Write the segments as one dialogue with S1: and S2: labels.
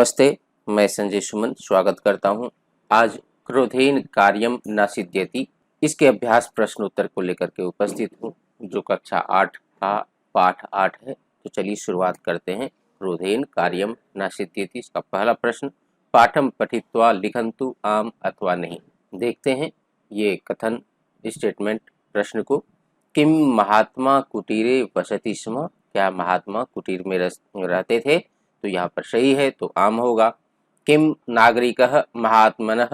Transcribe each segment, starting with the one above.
S1: नमस्ते, मैं संजय सुमन स्वागत करता हूं। आज क्रोधेन कार्यम न सिद्ध्यति इसके अभ्यास प्रश्नोत्तर को लेकर के उपस्थित हूं, जो कक्षा 8 का पाठ 8 है। तो चलिए शुरुआत करते हैं। क्रोधेन कार्यम न सिद्ध्यति इसका पहला प्रश्न, पाठम पठित्वा लिखन्तु आम अथवा नहीं। देखते हैं ये कथन स्टेटमेंट प्रश्न को। किम महात्मा कुटीरे वसति स्म, क्या महात्मा कुटीर में रहते थे? तो यहाँ पर सही है, तो आम होगा। किम नागरिकः महात्मनः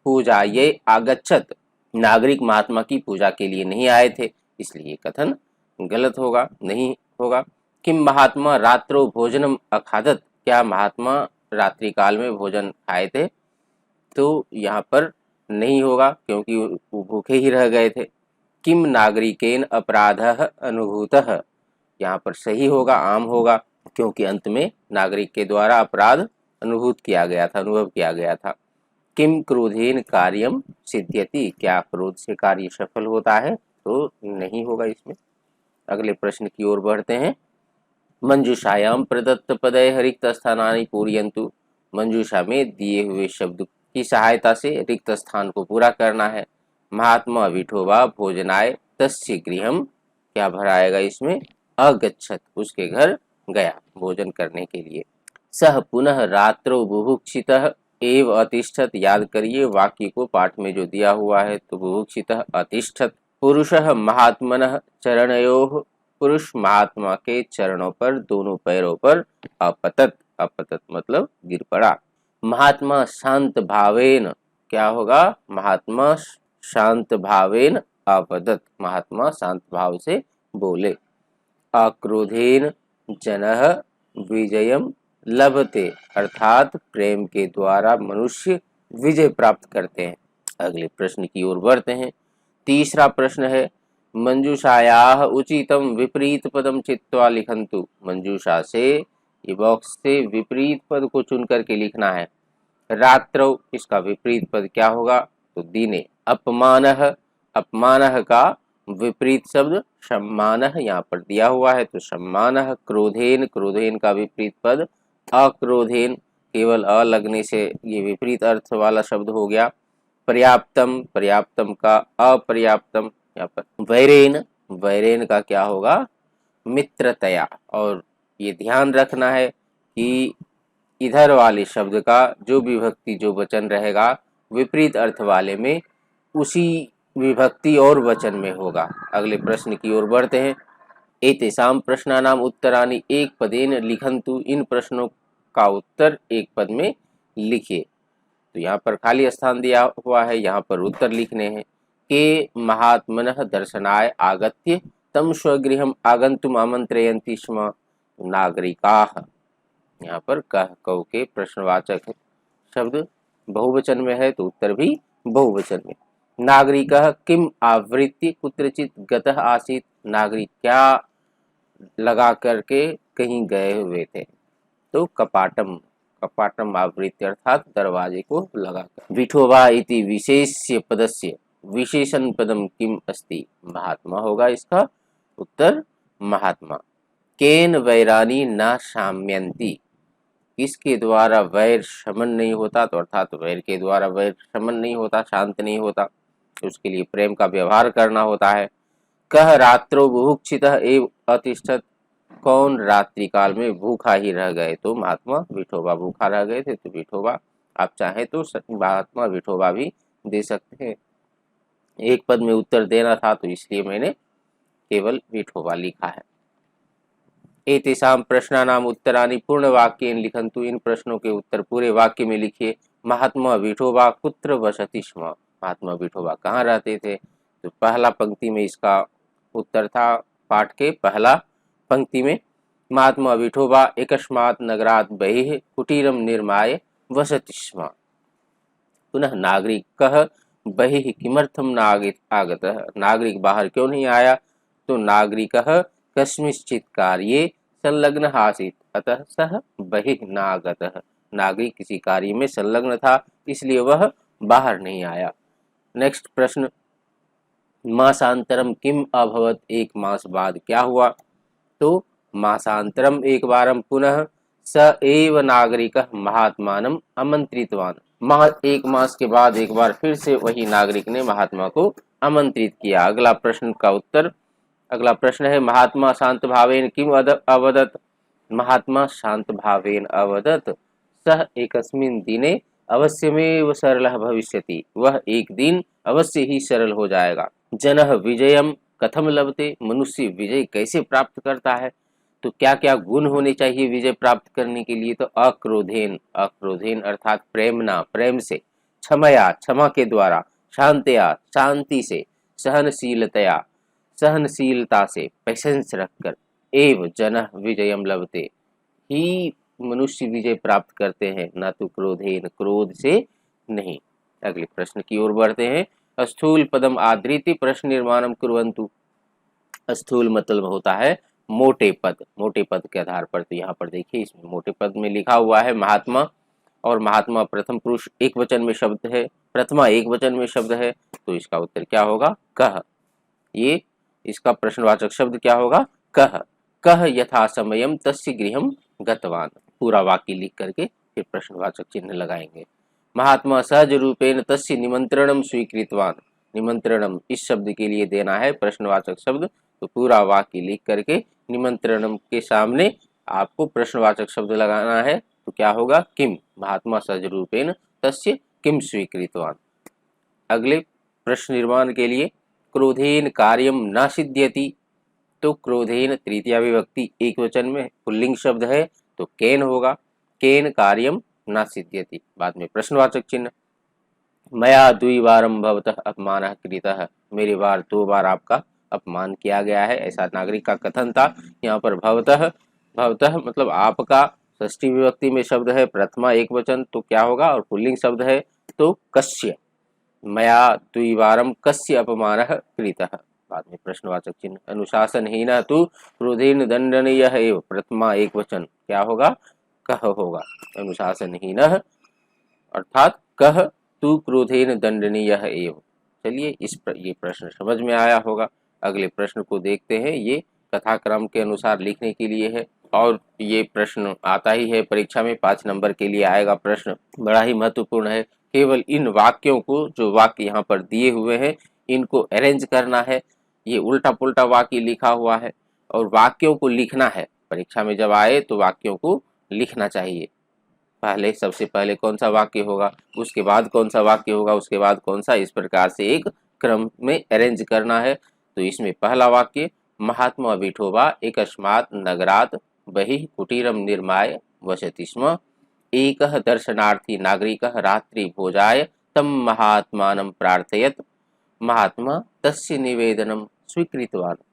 S1: पूजायै आगच्छत्, नागरिक महात्मा की पूजा के लिए नहीं आए थे, इसलिए कथन गलत होगा, नहीं होगा। किम महात्मा रात्रो भोजनम अखादत, क्या महात्मा रात्रि काल में भोजन खाए थे? तो यहाँ पर नहीं होगा, क्योंकि वो भूखे ही रह गए थे। किम नागरिकेन अपराधः अनुभूतः, यहाँ पर सही होगा, आम होगा, क्योंकि अंत में नागरिक के द्वारा अपराध अनुभूत किया गया था, अनुभव किया गया था। किम क्रोधेन कार्यम सिद्ध्यति, क्या क्रोध से कार्य सफल होता है? तो नहीं होगा इसमें। अगले प्रश्न की ओर बढ़ते हैं। मंजूषायाम प्रदत्त पदय रिक्त स्थानानि पूरयन्तु, मंजूषा में दिए हुए शब्द की सहायता से रिक्त स्थान को पूरा करना है। महात्मा विठोबा भोजनाय तस्य गृहम, क्या भराएगा इसमें? अगच्छत, उसके घर गया भोजन करने के लिए। सह पुनः रात्रो बुभुक्षितः एव अतिष्ठत, याद करिए वाक्य को, पाठ में जो दिया हुआ है, तो बुभुक्षितः अतिष्ठत। पुरुषः महात्मनः चरणयोः, पुरुष महात्मा के चरणों पर, दोनों पैरों पर अपतत, अपतत मतलब गिर पड़ा। महात्मा शांत भावेन, क्या होगा? महात्मा शांत भावेन अपतत, महात्मा शांत भाव से बोले। अक्रोधेन जनः विजयम लभते, अर्थात प्रेम के द्वारा मनुष्य विजय प्राप्त करते हैं। अगले प्रश्न की ओर बढ़ते हैं। तीसरा प्रश्न है, मंजूषायाः उचितम विपरीत पदम चित्वा लिखन्तु, मंजूषा से, ये बॉक्स से विपरीत पद को चुन करके लिखना है। रात्रौ, इसका विपरीत पद क्या होगा? तो दिने। अपमानः, अपमानः का विपरीत शब्द सम्मानः यहाँ पर दिया हुआ है, तो सम्मानः। क्रोधेन, क्रोधेन का विपरीत पद अक्रोधेन, केवल अ लगने से ये विपरीत अर्थ वाला शब्द हो गया। पर्याप्तम, पर्याप्तम का अपर्याप्तम यहाँ पर। वैरेन, वैरेन का क्या होगा? मित्रतया। और ये ध्यान रखना है कि इधर वाले शब्द का जो विभक्ति, जो वचन रहेगा, विपरीत अर्थ वाले में उसी विभक्ति और वचन में होगा। अगले प्रश्न की ओर बढ़ते हैं। एतेषां प्रश्नानाम उत्तराणि एक पदेन लिखन्तु, इन प्रश्नों का उत्तर एक पद में लिखिए। तो यहाँ पर खाली स्थान दिया हुआ है, यहाँ पर उत्तर लिखने हैं। के महात्मनः दर्शनाय आगत्य तम स्वगृहम आगन्तुम आमंत्रयन्ति स्म नागरिकाः, यहाँ पर कह कौ के प्रश्नवाचक शब्द बहुवचन में है, तो उत्तर भी बहुवचन में। नागरिकः किम आवृत्य कुत्रचित गतः आसीत्, नागरिक क्या लगा करके कहीं गए हुए थे? तो कपाटम, कपाटम आवृत्य अर्थात दरवाजे को लगाकर। विठोबा इति विशेष्य पदस्य विशेषण पदम किम अस्ति, महात्मा होगा इसका उत्तर, महात्मा। केन वैरानी न शाम्यन्ति, किसके द्वारा वैर शमन नहीं होता? तो अर्थात वैर के द्वारा वैर शमन नहीं होता, शांत नहीं होता, उसके लिए प्रेम का व्यवहार करना होता है। कह रात्रो बुभुक्षितः एव अतिष्ठत, कौन रात्रि काल में भूखा ही रह गए? तो महात्मा विठोबा भूखा रह गए थे, तो विठोबा। आप चाहे तो महात्मा विठोबा भी दे सकते हैं। एक पद में उत्तर देना था, तो इसलिए मैंने केवल विठोबा लिखा है। एतेषां प्रश्नानाम उत्तराणि पूर्ण वाक्येन लिखन्तु, इन प्रश्नों के उत्तर पूरे वाक्य में लिखिए। महात्मा विठोबा कुत्र वसति स्म, महात्मा विठोबा कहाँ रहते थे? तो पहला पंक्ति में इसका उत्तर था, पाठ के पहला पंक्ति में। महात्मा विठोबा एकस्मात् नगरात् बहिः कुटीरम निर्माय वसति स्म। पुनः नागरिकः बहिः किमर्थम न आगतः, नागरिक बाहर क्यों नहीं आया? तो नागरिकः कस्मिंश्चित् कार्ये संलग्न आसीत् अतः सः बहिः न आगतः, नागरिक किसी कार्य में संलग्न था, इसलिए वह बाहर नहीं आया। नेक्स्ट प्रश्न, मासांतरम किम अभवत, एक मास बाद क्या हुआ? तो मासांतरम एक बारम पुनः स एव नागरिकः महात्मानं आमंत्रितवान। एक मास के बाद एक बार फिर से वही नागरिक ने महात्मा को आमंत्रित किया। अगला प्रश्न का उत्तर, अगला प्रश्न है महात्मा शांत भावेन किम अवदत्। महात्मा शांत भावेन अवदत् सः एकस्मिन् दिने अवश्यमेव सरलः भविष्यति। वह एक दिन अवश्य ही सरल हो जाएगा। जनः विजयम कथम लभते। मनुष्य विजय कैसे प्राप्त करता है। तो क्या क्या गुण होने चाहिए विजय प्राप्त करने के लिए। तो अक्रोधेन, अक्रोधेन अर्थात प्रेमना, प्रेम से, क्षमया, क्षमा के द्वारा, शांतया, शांति से, सहनशीलतया, सहनशीलता से, पेशेंस रखकर, एव जनः विजयम लभते, ही मनुष्य विजय प्राप्त करते हैं, न तो क्रोधेन, क्रोध से नहीं। अगले प्रश्न की ओर बढ़ते हैं। स्थूल पदम आधृत्य प्रश्न निर्माणम कुर्वन्तु। स्थूल मतलब होता है मोटे पद, मोटे पद के आधार पर। तो यहाँ पर देखिए इसमें मोटे पद में लिखा हुआ है महात्मा, और महात्मा प्रथम पुरुष एक वचन में शब्द है, प्रथमा एक वचन में शब्द है, तो इसका उत्तर क्या होगा, कह। ये इसका प्रश्नवाचक शब्द क्या होगा, कह। कह यथा समयम तस्य गृहम गतवान। पूरा वाक्य लिख करके फिर प्रश्नवाचक चिन्ह लगाएंगे। महात्मा सहज रूपेण तस्य निमंत्रणम स्वीकृतवान। निमंत्रणम इस शब्द के लिए देना है प्रश्नवाचक शब्द, तो पूरा वाक्य लिख करके निमंत्रणम के सामने आपको प्रश्नवाचक शब्द लगाना है, तो क्या होगा, किम। महात्मा सहज रूपेण तस्य किम स्वीकृतवान। अगले प्रश्न निर्माण के लिए, क्रोधेन कार्यम न सिद्ध्यति। तो क्रोधेन तृतीया विभक्ति एक वचन में पुल्लिंग शब्द है, तो केन होगा। केन कार्यम न सिद्ध्यति, बाद में प्रश्नवाचक चिन्ह। मया द्विवारं भवतः अपमानः कृतः। मेरे बार 2 बार आपका अपमान किया गया है, ऐसा नागरिक का कथन था। यहाँ पर भवतः, भवतः मतलब आपका, षष्ठी विभक्ति में शब्द है, प्रथमा एक वचन, तो क्या होगा, और पुल्लिंग शब्द है तो कस्य। मया द्विवारं कस्य अपमानः कृतः, बाद में प्रश्नवाचक चिन्ह। अनुशासनहीनः तु क्रोधेन दंडनीयः एव। प्रथमा एक वचन क्या होगा, कह होगा। अनुशासनहीनः अर्थात कह तू क्रोधेन दंडनीयः एव। चलिए ये प्रश्न समझ में आया होगा। अगले प्रश्न को देखते हैं। ये कथाक्रम के अनुसार लिखने के लिए है, और ये प्रश्न आता ही है परीक्षा में, 5 नंबर के लिए आएगा प्रश्न, बड़ा ही महत्वपूर्ण है। केवल इन वाक्यों को, जो वाक्य यहाँ पर दिए हुए हैं, इनको अरेंज करना है। ये उल्टा पुल्टा वाक्य लिखा हुआ है, और वाक्यों को लिखना है। परीक्षा में जब आए तो वाक्यों को लिखना चाहिए। पहले, सबसे पहले कौन सा वाक्य होगा, उसके बाद कौन सा वाक्य होगा, उसके बाद कौन सा, इस प्रकार से एक क्रम में अरेंज करना है। तो इसमें पहला वाक्य, महात्मा विठोबा एकस्मात् नगरात् बहिः कुटीरं निर्माय वसति स्म। एकः दर्शनार्थी नागरिकः रात्रि भोजाय तं महात्मानं प्रार्थयत्। महात्मा तस्य निवेदनं स्वीकृतवान्।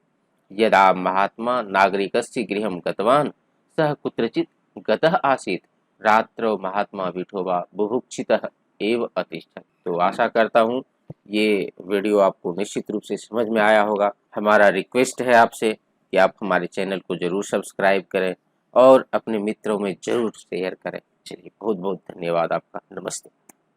S1: यदा महात्मा नागरिकस्य गृहं गतवान्, सः कुत्रचित् गतः आसीत्। रात्रौ महात्मा विठोबा बुभुक्षितः एव अतिष्ठत्। तो आशा करता हूँ ये वीडियो आपको निश्चित रूप से समझ में आया होगा। हमारा रिक्वेस्ट है आपसे कि आप हमारे चैनल को जरूर सब्सक्राइब करें और अपने मित्रों में जरूर शेयर करें। चलिए, बहुत बहुत धन्यवाद आपका। नमस्ते।